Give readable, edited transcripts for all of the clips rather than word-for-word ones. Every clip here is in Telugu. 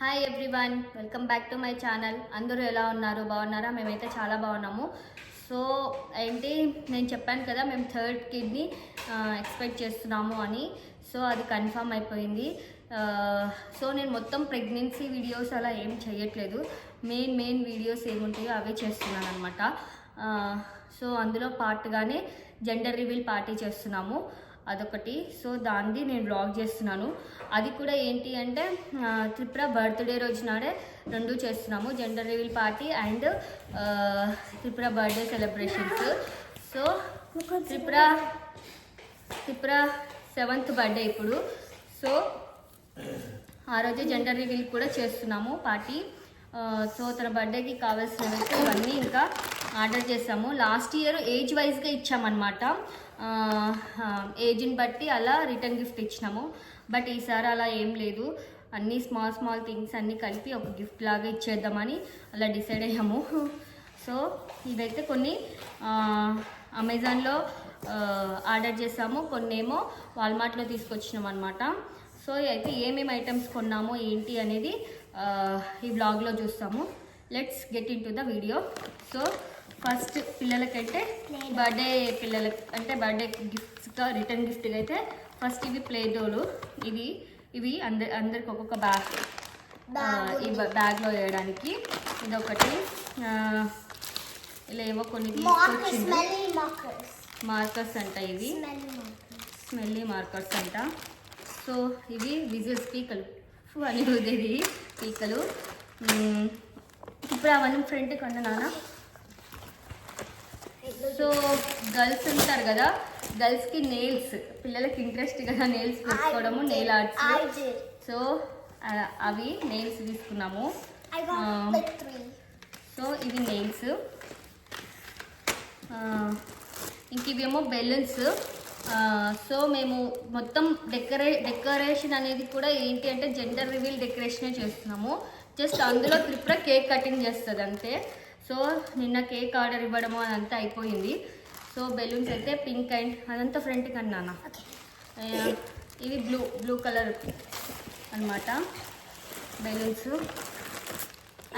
Hi everyone, welcome back to my channel. అందరూ ఎలా ఉన్నారు? బాగున్నారా? మేమైతే చాలా బాగున్నాము. సో ఏంటి, నేను చెప్పాను కదా మేము థర్డ్ కిడ్ని ఎక్స్పెక్ట్ చేస్తున్నాము అని. సో అది కన్ఫర్మ్ అయిపోయింది. సో నేను మొత్తం ప్రెగ్నెన్సీ వీడియోస్ అలా ఏం చేయట్లేదు. మెయిన్ వీడియోస్ ఏముంటాయో అవే చేస్తున్నాను అనమాట. సో అందులో పార్ట్గానే జెండర్ రివీల్ పార్టీ చేస్తున్నాము, అదొకటి. సో దాన్ని నేను వ్లాగ్ చేస్తున్నాను. అది కూడా ఏంటి అంటే త్రిపుర బర్త్డే రోజు నాడే రెండు చేస్తున్నాము, gender reveal party and Tripura birthday celebrations. So Tripura 7th birthday ఇప్పుడు. సో ఆ రోజు జెండర్ రివీల్ కూడా చేస్తున్నాము పార్టీ. సో తన బర్త్డేకి కావాల్సినవి ఇవన్నీ ఇంకా ఆర్డర్ చేసాము. లాస్ట్ ఇయర్ ఏజ్ వైజ్గా ఇచ్చామన్నమాట, ఏజ్ని బట్టి అలా రిటర్న్ గిఫ్ట్ ఇచ్చినాము. బట్ ఈసారి అలా ఏం లేదు, అన్నీ స్మాల్ థింగ్స్ అన్నీ కలిపి ఒక గిఫ్ట్ లాగా ఇచ్చేద్దామని అలా డిసైడ్ అయ్యాము. సో ఇవైతే కొన్ని అమెజాన్లో ఆర్డర్ చేసాము, కొన్ని ఏమో వాల్మార్ట్లో తీసుకొచ్చినాం అనమాట. సో అయితే ఏమేమి ఐటమ్స్ కొన్నామో ఏంటి అనేది ఈ బ్లాగ్లో చూస్తాము. Let's get in to the video. So first పిల్లలకైతే బర్త్డే గిఫ్ట్స్గా రిటర్న్ గిఫ్ట్గా అయితే ఫస్ట్ ఇవి ప్లే డోలు. ఇవి అందరికి ఒక్కొక్క బ్యాగ్లో వేయడానికి. ఇదొకటి. ఇలా ఏవో కొన్ని తీసుకొచ్చింది. మార్కర్స్ అంట, ఇవి స్మెల్లీ మార్కర్స్ అంట. సో ఇవి విజిల్ స్పీకర్లు అని ఉదేది పీకలు. ఇప్పుడు అవన్నీ ఫ్రంట్ కన్నా నాన్న. సో గర్ల్స్ ఉంటారు కదా, గర్ల్స్కి నెయిల్స్, పిల్లలకి ఇంట్రెస్ట్ కదా నెయిల్స్ పెట్టుకోవడము, నెయిల్ ఆర్ట్స్. సో అవి నెయిల్స్ తీసుకున్నాము. సో ఇవి నెయిల్స్. ఇంక ఇవేమో బెలూన్స్. సో మేము మొత్తం డెకరేషన్ అనేది కూడా ఏంటి అంటే జెండర్ రివీల్ డెకరేషనే చేస్తున్నాము. జస్ట్ అందులో త్రిపుర కేక్ కటింగ్ చేస్తుంది అంతే. సో నిన్న కేక్ ఆర్డర్ ఇవ్వడము అదంతా అయిపోయింది. సో బెలూన్స్ అయితే పింక్ అండ్ అదంతా ఫ్రంట్ కన్నా. ఇవి బ్లూ కలర్ అనమాట బెలూన్స్.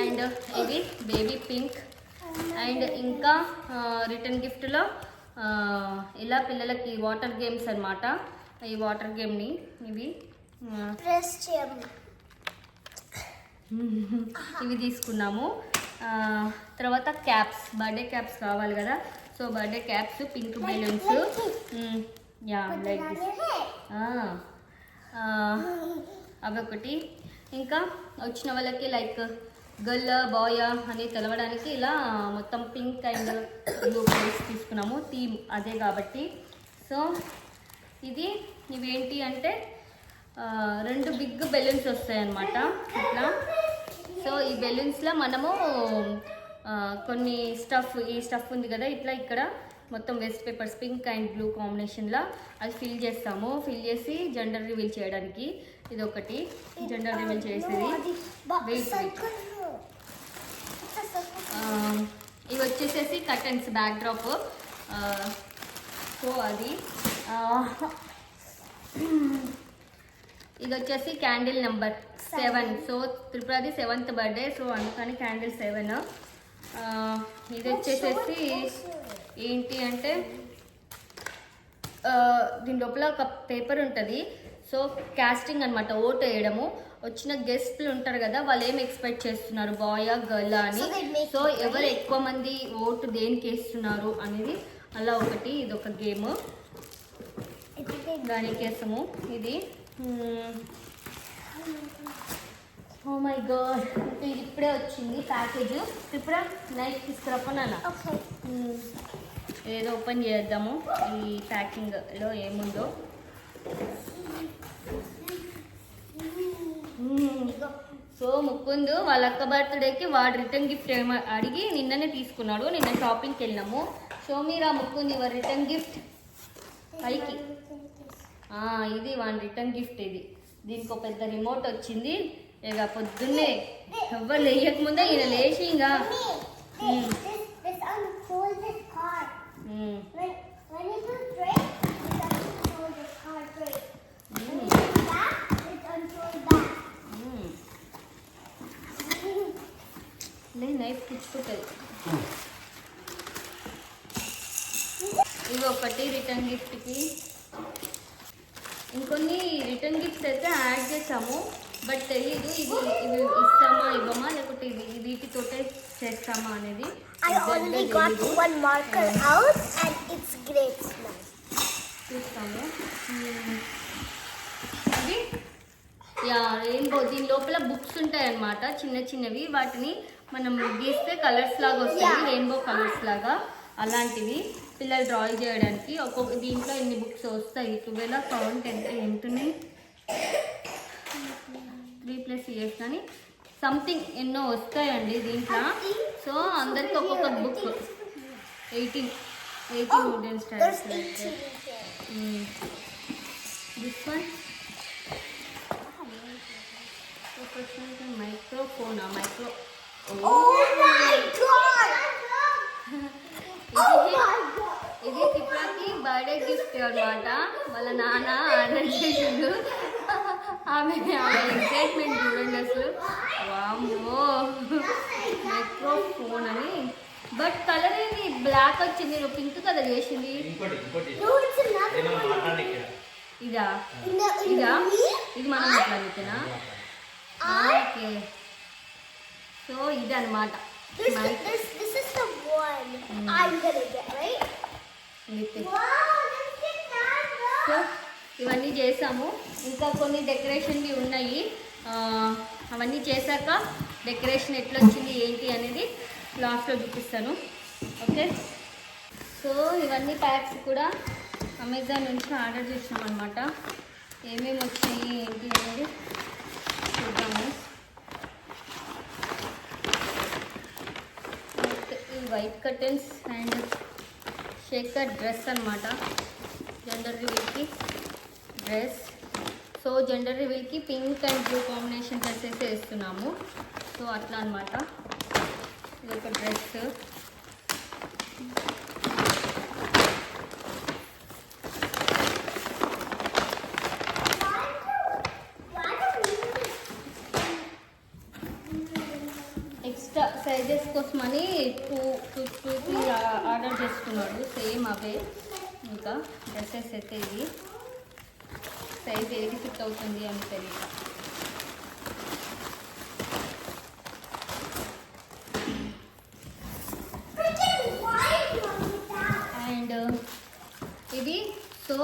అండ్ ఇవి బేబీ పింక్. అండ్ ఇంకా రిటర్న్ గిఫ్ట్లో ఇలా పిల్లలకి వాటర్ గేమ్స్ అనమాట. ఈ వాటర్ గేమ్ని ఇవి తీసుకున్నాము. తర్వాత క్యాప్స్, బర్త్డే క్యాప్స్ కావాలి కదా. So birthday caps, pink balloons, like this, అవి ఒకటి. ఇంకా వచ్చిన వాళ్ళకి లైక్ గర్ల్ బాయ్ అని తెలవడానికి ఇలా మొత్తం పింక్ అండ్ బ్లూ కలర్స్ తీసుకున్నాము, థీమ్ అదే కాబట్టి. సో ఇవేంటి అంటే 2 బిగ్ బెలూన్స్ వస్తాయి అన్నమాట ఇట్లా. సో ఈ బెలూన్స్లో మనము కొన్ని ఈ స్టఫ్ ఉంది కదా, ఇట్లా ఇక్కడ మొత్తం waste papers pink and blue కాంబినేషన్లో అది ఫిల్ చేస్తాము. ఫిల్ చేసి జెండర్ రివీల్ చేయడానికి ఇదొకటి జెండర్ రివీల్ చేసేది. వెయిట్ ఇవి వచ్చేసేసి కర్టన్స్, బ్యాక్ డ్రాప్. సో అది ఇది వచ్చేసి క్యాండిల్ నెంబర్ 7. సో త్రిపురది 7th బర్త్డే, సో అందుకని క్యాండిల్ 7. ఇది వచ్చేసేసి ఏంటి అంటే దీని లోపల ఒక పేపర్ ఉంటుంది. సో కాస్టింగ్ అనమాట, ఓటు వేయడము. వచ్చిన గెస్ట్లు ఉంటారు కదా, వాళ్ళు ఏం ఎక్స్పెక్ట్ చేస్తున్నారు, బాయ్ గర్ల్ అని. సో ఎవరు ఎక్కువ మంది ఓటు దేనికి వేస్తున్నారు అనేది అలా ఒకటి. ఇది ఒక గేమ్, దానికి వేసాము. ఇది ఓ మై గాడ్, ఇది ఇప్పుడే వచ్చింది ప్యాకేజ్. ఇప్పుడు నైట్ తీసుకురప్పనా ఏదో ఓపెన్ చేద్దాము ఈ ప్యాకింగ్లో ఏముందో. సో ముకుందు వాళ్ళ అక్క బర్త్డేకి వాడు రిటర్న్ గిఫ్ట్ అడిగి నిన్ననే తీసుకున్నాడు. నిన్న షాపింగ్కి వెళ్ళినాము. సో మీరు ఆ ముకుంది యువర్ రిటర్న్ గిఫ్ట్ పైకి. ఇది వాడి రిటర్న్ గిఫ్ట్. దీనికి ఒక పెద్ద రిమోట్ వచ్చింది. ఇక పొద్దున్నే ఎవ్వరు లేయకముందే ఈయన లేచి ఇంకా నైఫ్ పుచ్చుకుంటుంది. ఇవి ఒకటి రిటర్న్ గిఫ్ట్కి. ఇంకొన్ని రిటర్న్ గిఫ్ట్స్ అయితే యాడ్ చేసాము, బట్ తెలీదు ఇవి ఇస్తామా ఇవ్వమా లేకపోతే వీటితోటే చేస్తామా అనేది. I only got one marker out and it's great smell. చూస్తాము. ఇది రెయిన్బో, దీని లోపల బుక్స్ ఉంటాయి అన్నమాట, చిన్న చిన్నవి. వాటిని మనం గీస్తే కలర్స్ లాగా వస్తాయి, రెయిన్బో కలర్స్ లాగా. అలాంటివి పిల్లలు డ్రాయింగ్ చేయడానికి. ఒక్కొక్క దీంట్లో ఎన్ని బుక్స్ వస్తాయి, 12 కౌంట్ ఎంతున్నాయి, 3+ years కానీ సంథింగ్ ఎన్నో వస్తాయండి దీంట్లో. సో అందరికి ఒక్కొక్క book. 18 wooden stars. This one microphone. Oh my god! ఇది చిత్రాకి బర్త్డే గిఫ్ట్ అన్నమాట. వాళ్ళ నాన్న ఆర్డర్ చేసిండు. ఆమె ఎక్సైట్మెంట్ చూడండి అసలు. వామ్మో, మైక్రోఫోన్ అని. బట్ కలర్ ఏంది బ్లాక్ వచ్చింది, నువ్వు పింక్ కలర్ చేసింది. ఇదా ఇది మనం మాట్లాడుతున్నా. ఓకే, సో ఇది అనమాట. This is the one I'm gonna get, right? So ఇవన్నీ చేసాము. ఇంకా కొన్ని డెకరేషన్వి ఉన్నాయి. అవన్నీ చేశాక డెకరేషన్ ఎట్లా వచ్చింది ఏంటి అనేది లాస్ట్లో చూపిస్తాను. ఓకే, సో ఇవన్నీ ప్యాక్స్ కూడా అమెజాన్ నుంచి ఆర్డర్ చేసినాం అనమాట. ఏమేమి వచ్చాయి ఏంటి అనేది చూద్దాము. ఈ white curtains and shaker dress అనమాట. జెండర్ రివీల్కి డ్రెస్. సో జెండర్ రివీల్కి pink and blue combination dresses వేస్తున్నాము. సో అట్లా అనమాట. ఇది ఒక డ్రెస్. ఎక్స్ట్రా సైజెస్ కోసమని 2-3 ఆర్డర్ చేసుకున్నాడు. సేమ్ అవే. ఇంకా డ్రెస్సెస్ అయితే ఇది సైజ్ ఏది ఫిట్ అవుతుంది అని తెలియక. అండ్ ఇది సో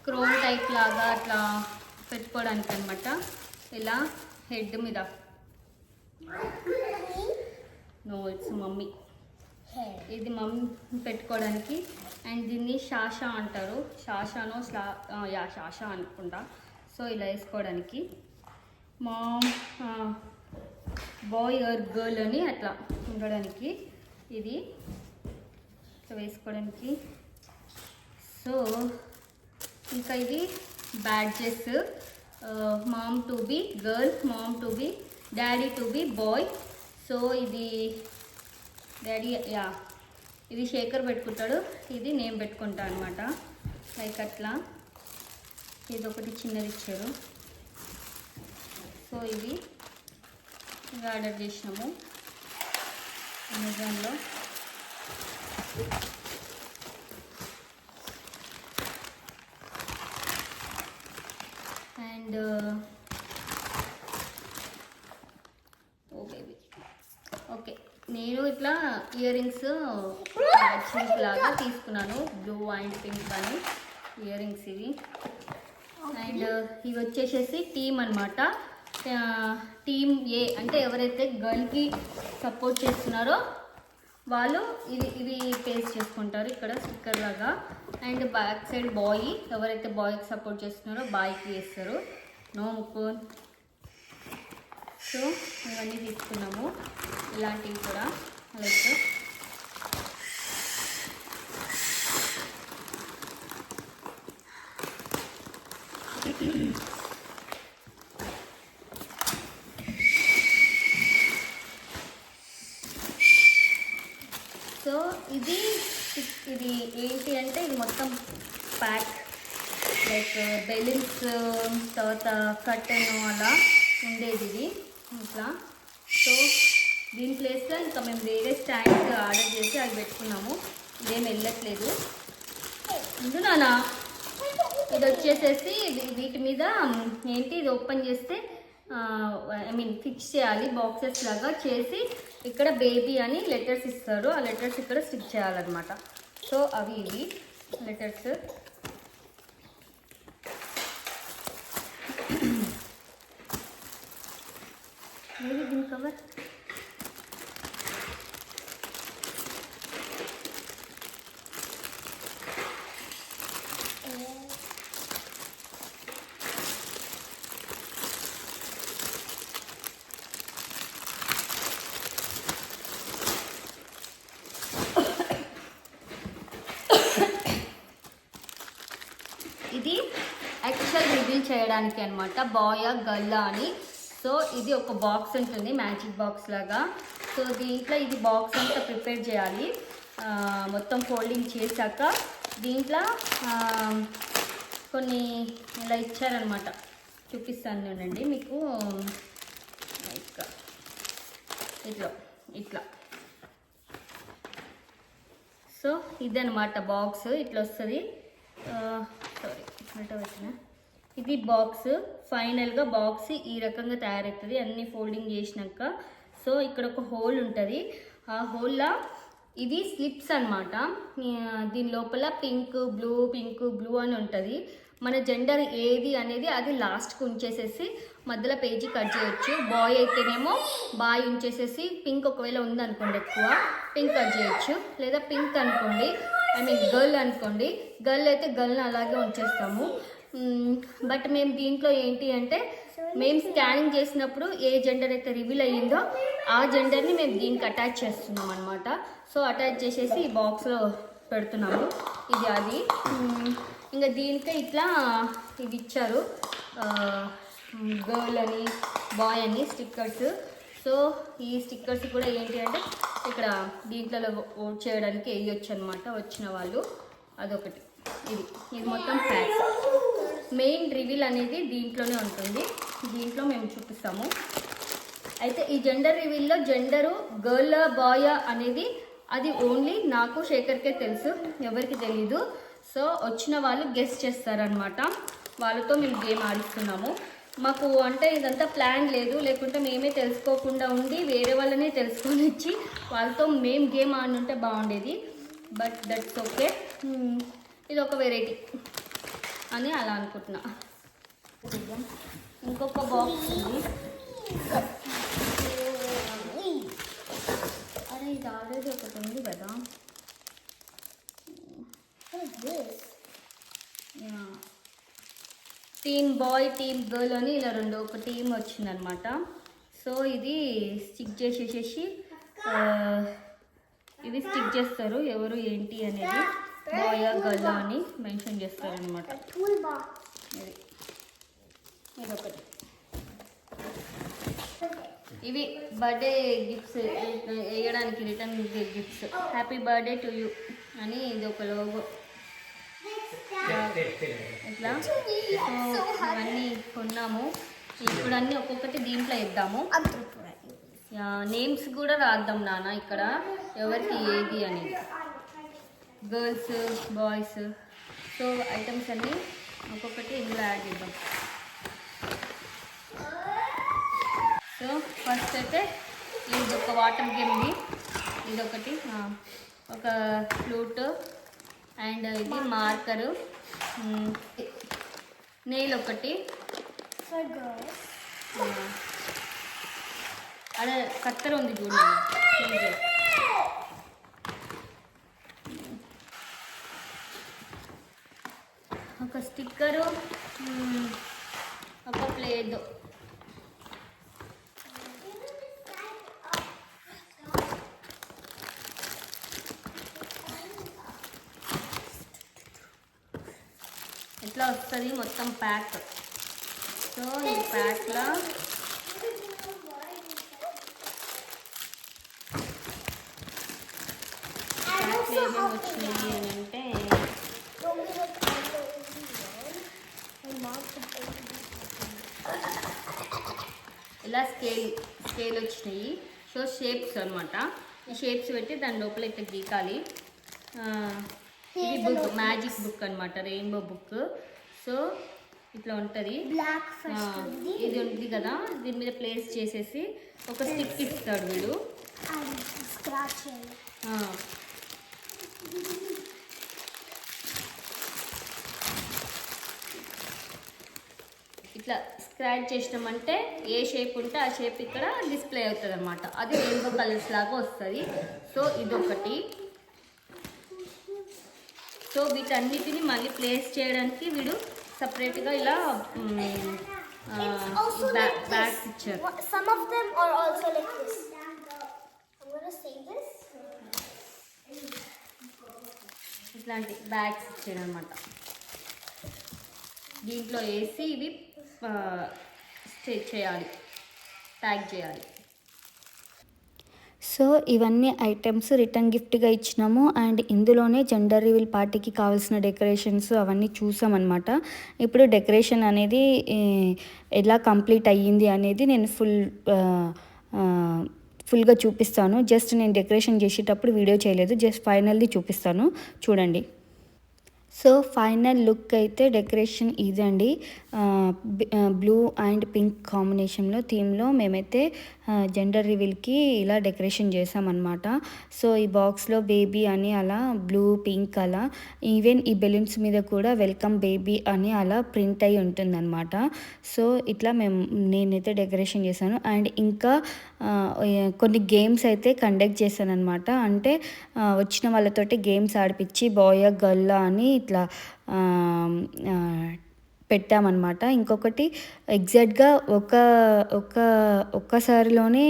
క్రోమ్ టైప్ లాగా అట్లా పెట్టుకోవడానికి అనమాట. ఇలా హెడ్ మీద. No, it's mummy. ఇది మమ్మీ పెట్టుకోవడానికి. అండ్ దీన్ని షాషా అంటారు. షాషానో షాషా అనుకుంటా. సో ఇలా వేసుకోవడానికి. మామ్ బాయ్ ఆర్ గర్ల్ అని అట్లా ఉండడానికి ఇది వేసుకోవడానికి. సో ఇంకా ఇది badges. Mom to be girl, mom to be, daddy to be boy. So ఇది డాడీ, ఇది శేఖర్ పెట్టుకుంటాడు, ఇది నేను పెట్టుకుంటా అనమాట. లైక్ అట్లా. ఇది ఒకటి చిన్నది ఇచ్చారు. సో ఇది ఆర్డర్ చేసినాము అమెజాన్లో. And oh baby. ఓకే, నేను ఇట్లా ఇయర్ రింగ్స్ మ్యాచింగ్ లాగా తీసుకున్నాను. బ్లూ అండ్ పింక్ అని ఇయర్ రింగ్స్ ఇవి. అండ్ ఇవి వచ్చేసేసి టీమ్ అనమాట. టీమ్ ఏ అంటే ఎవరైతే గర్ల్కి సపోర్ట్ చేస్తున్నారో వాళ్ళు ఇవి పేస్ట్ చేసుకుంటారు ఇక్కడ స్టిక్కర్ లాగా. అండ్ బ్యాక్ సైడ్ బాయ్, ఎవరైతే బాయ్కి సపోర్ట్ చేస్తున్నారో బాయ్కి వేస్తారు. నో ముక్కున్. సో ఇవన్నీ తీసుకున్నాము. ఇలాంటివి కూడా లైక్ సో ఇది ఏంటి అంటే ఇది మొత్తం ప్యాక్. లైక్ బెలూన్స్, తర్వాత కర్టెన్ అలా ఉండేది ఇది ఇట్లా. సో దీని ప్లేస్లో ఇంకా మేము వేరే స్టాండ్స్ ఆర్డర్ చేసి అది పెట్టుకున్నాము. ఇదేం వెళ్ళట్లేదు. ముందు నానా ఇది వచ్చేసేసి వీటి మీద ఏంటి ఇది ఓపెన్ చేస్తే ఐ మీన్ ఫిక్స్ చేయాలి. బాక్సెస్ లాగా చేసి ఇక్కడ బేబీ అని లెటర్స్ ఇస్తారు. ఆ లెటర్స్ ఇక్కడ స్టిక్ చేయాలన్నమాట. సో అవి ఇవి లెటర్స్. ఏది దీని కవర్? ఇది యాక్చువల్ రివీల్ చేయడానికి అనమాట, బాయ్ గర్ల్ అని. సో ఇది ఒక బాక్స్ ఉంటుంది, మ్యాజిక్ బాక్స్ లాగా. సో దీంట్లో ఇది బాక్స్ అంతా ప్రిపేర్ చేయాలి. మొత్తం ఫోల్డింగ్ చేశాక దీంట్లో కొన్ని ఇలా ఇచ్చారనమాట. చూపిస్తాను చూడండి మీకు. ఇట్లా సో ఇదనమాట బాక్స్. ఇట్లా వస్తుంది. సారీ అట్లా వచ్చిన ఇది బాక్స్. ఫైనల్గా బాక్స్ ఈ రకంగా తయారవుతుంది అన్నీ ఫోల్డింగ్ చేసినాక. సో ఇక్కడ ఒక హోల్ ఉంటుంది. ఆ హోల్లో ఇది స్లిప్స్ అనమాట. దీని లోపల పింక్ బ్లూ అని ఉంటుంది. మన జెండర్ ఏది అనేది అది లాస్ట్కి ఉంచేసేసి మధ్యలో పేజీ కట్ చేయొచ్చు. బాయ్ అయితేనేమో బాయ్ ఉంచేసేసి పింక్ ఒకవేళ ఉందనుకోండి ఎక్కువ పింక్ కట్ చేయొచ్చు. లేదా పింక్ అనుకోండి, ఐ మీన్ గర్ల్ అనుకోండి, గర్ల్ అయితే గర్ల్ని అలాగే ఉంచేస్తాము. బట్ మేము దీంట్లో ఏంటి అంటే మేము స్కానింగ్ చేసినప్పుడు ఏ జెండర్ అయితే రివీల్ అయ్యిందో ఆ జెండర్ని మేము దీనికి అటాచ్ చేస్తున్నాం అనమాట. సో అటాచ్ చేసేసి ఈ బాక్స్లో పెడుతున్నాము. ఇది అది. ఇంకా దీనికే ఇట్లా ఇది ఇచ్చారు, గర్ల్ అని బాయ్ అని స్టిక్కర్స్. సో ఈ స్టిక్కర్స్ కూడా ఏంటి అంటే ఇక్కడ దీంట్లో ఓట్ చేయడానికి వేయొచ్చు అనమాట వచ్చిన వాళ్ళు. అదొకటి. ఇది మొత్తం ప్యాక్. మెయిన్ రివీల్ అనేది దీంట్లోనే ఉంటుంది. దీంట్లో మేము చూపిస్తాము. అయితే ఈ జెండర్ రివీల్లో జెండరు గర్ల్ బాయ్ అనేది అది ఓన్లీ నాకు శేఖర్కే తెలుసు, ఎవరికి తెలీదు. సో వచ్చిన వాళ్ళు గెస్ చేస్తారనమాట. వాళ్ళతో మేము గేమ్ ఆడిస్తున్నాము. మాకు అంటే ఇదంతా ప్లాన్ లేదు, లేకుంటే మేమే తెలుసుకోకుండా ఉండి వేరే వాళ్ళనే తెలుసుకొని ఇచ్చి వాళ్ళతో మేము గేమ్ ఆడుంటే బాగుండేది. But that's okay. ఇది ఒక వెరైటీ అని అలా అనుకుంటున్నా. ఇంకొక బాక్స్ ఉంది. అరే ఇది ఆల్రెడీ ఒకటి ఉంది కదా. టీమ్ బాయ్ టీమ్ గర్ల్ అని ఇలా ఒక టీం వచ్చిందనమాట. సో ఇది స్టిక్ చేసేసేసి ఇది స్టిక్ చేస్తారు ఎవరు ఏంటి అనేది, బాయ్ గర్ల్ అని మెన్షన్ చేస్తారనమాట. ఇది ఒకటి. ఇవి బర్త్డే గిఫ్ట్స్ వేయడానికి return gifts. Happy birthday to you అని ఇది ఒక లోగో. ఇట్లా ఇవన్నీ కొన్నాము. ఇప్పుడు అన్నీ ఒక్కొక్కటి దీంట్లో ఇద్దాము. నేమ్స్ కూడా రాద్దాం నాన్న ఇక్కడ ఎవరికి ఏది అనేది, గర్ల్స్ బాయ్స్. సో ఐటమ్స్ అన్నీ ఒక్కొక్కటి ఇందులో యాడ్ చేద్దాం. సో ఫస్ట్ అయితే ఇది ఒక వాటర్ గేమ్ది, ఇదొకటి ఒక ఫ్లూట్ అండ్ ఇది మార్కరు, నెయిల్ ఒకటి, అదే కత్తెర ఉంది చూడండి, ఒక స్టిక్కరు, ఒక ప్లేట్. ఇట్లా వస్తుంది మొత్తం ప్యాక్. సో ఈ ప్యాక్లో ఏమేమి వచ్చినాయి అని అంటే ఇలా స్కేల్ వచ్చినాయి. సో షేప్స్ అనమాట. ఈ షేప్స్ పెట్టి దాని లోపల ఇట్లా గీకాలి. ఇది బుక్, మ్యాజిక్ బుక్ అనమాట, రెయిన్బో బుక్. సో ఇట్లా ఉంటుంది. ఇది ఉంది కదా, దీని మీద ప్లేస్ చేసేసి ఒక స్టిక్ ఇస్తాడు వీడు. ఇట్లా స్క్రాచ్ చేసినామంటే ఏ షేప్ ఉంటే ఆ షేప్ ఇక్కడ డిస్ప్లే అవుతుంది అనమాట. అది రెయిన్బో కలర్స్ లాగా వస్తుంది. సో ఇదొకటి. సో వీటన్నిటిని మళ్ళీ ప్లేస్ చేయడానికి వీడు సపరేట్గా ఇలా బ్యాగ్స్ ఇచ్చారు. Some of them are also like this. I'm gonna say this. ఇట్లాంటి బ్యాగ్స్ ఇచ్చాడు అనమాట. దీంట్లో వేసి ఇవి చేయాలి, ప్యాక్ చేయాలి. సో ఇవన్నీ ఐటమ్స్ రిటర్న్ గిఫ్ట్గా ఇచ్చినాము. అండ్ ఇందులోనే జెండర్ రివీల్ పార్టీకి కావాల్సిన డెకరేషన్స్ అవన్నీ చూసామన్నమాట. ఇప్పుడు డెకరేషన్ అనేది ఎలా కంప్లీట్ అయ్యింది అనేది నేను ఫుల్గా చూపిస్తాను. జస్ట్ నేను డెకరేషన్ చేసేటప్పుడు వీడియో చేయలేదు, జస్ట్ ఫైనల్ది చూపిస్తాను చూడండి. సో ఫైనల్ లుక్ అయితే డెకరేషన్ ఇదండి. బ్లూ అండ్ పింక్ కాంబినేషన్లో థీమ్లో మేమైతే జెండర్ రివీల్కి ఇలా డెకరేషన్ చేసామన్నమాట. సో ఈ బాక్స్లో బేబీ అని అలా బ్లూ పింక్ అలా, ఈవెన్ ఈ బెలూన్స్ మీద కూడా వెల్కమ్ బేబీ అని అలా ప్రింట్ అయి ఉంటుందన్నమాట. సో ఇట్లా నేనైతే డెకరేషన్ చేశాను. అండ్ ఇంకా కొన్ని గేమ్స్ అయితే కండక్ట్ చేశాను అనమాట. అంటే వచ్చిన వాళ్ళతోటి గేమ్స్ ఆడిపించి బాయ్ గర్ల్ అని ఇట్లా పెట్టామన్నమాట. ఇంకొకటి ఎగ్జాక్ట్గా ఒక్కసారిలోనే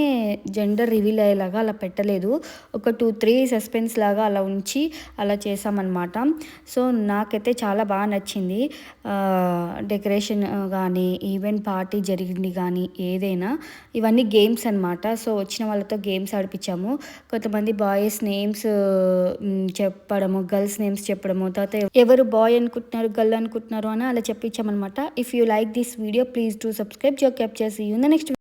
జెండర్ రివీల్ అయ్యేలాగా అలా పెట్టలేదు, ఒక 2-3 సస్పెన్స్ లాగా అలా ఉంచి అలా చేసామన్నమాట. సో నాకైతే చాలా బాగా నచ్చింది. డెకరేషన్ కానీ ఈవెంట్ పార్టీ జరిగింది కానీ ఏదైనా, ఇవన్నీ గేమ్స్ అనమాట. సో వచ్చిన వాళ్ళతో గేమ్స్ ఆడిపించాము. కొంతమంది బాయ్స్ నేమ్స్ చెప్పడము, గర్ల్స్ నేమ్స్ చెప్పడము, తర్వాత ఎవరు బాయ్ అనుకుంటున్నారు గర్ల్ అనుకుంటున్నారు అని అలా చెప్పించామన్నమాట. If you like this video please do subscribe. జో క్యాప్చర్. See you in the next